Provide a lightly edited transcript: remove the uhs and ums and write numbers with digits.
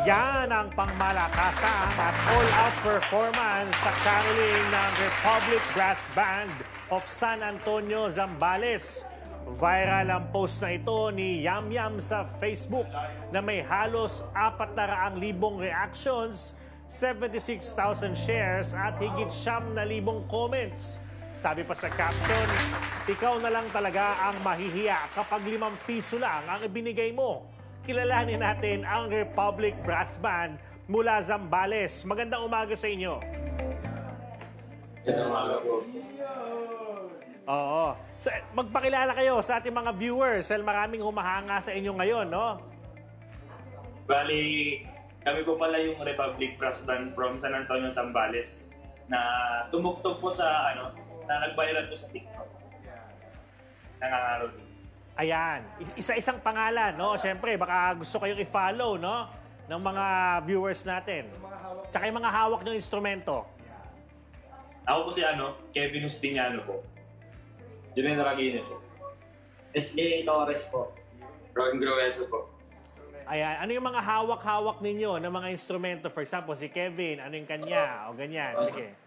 Yan ang pangmalakasan at all-out performance sa caroling ng Republic Brass Band of San Antonio, Zambales. Viral ang post na ito ni Yam Yam sa Facebook na may halos 400,000 reactions, 76,000 shares at higit 9,000 comments. Sabi pa sa caption, ikaw na lang talaga ang mahihiya kapag 5 piso lang ang ibinigay mo. Kilalanin natin ang Republic Brass Band mula Zambales. Magandang umaga sa inyo. Magandang umaga po. Oo. So, magpakilala kayo sa ating mga viewers dahil maraming humahanga sa inyo ngayon, no? Bali, kami po pala yung Republic Brass Band from San Antonio, Zambales na tumugtog po sa na nag-viral po sa TikTok. Nangangarap. Ayan. Isa-isang pangalan, no? Siyempre, baka gusto kayong i-follow, no? Ng mga viewers natin. Tsaka yung mga hawak ng instrumento. Ako po si Kevin Justiniano po. Jimmy Ragine po. SJ Torres po. Ron Grueso po. Ayan. Ano yung mga hawak-hawak ninyo ng mga instrumento? For example, si Kevin, ano yung kanya? O ganyan. Sige.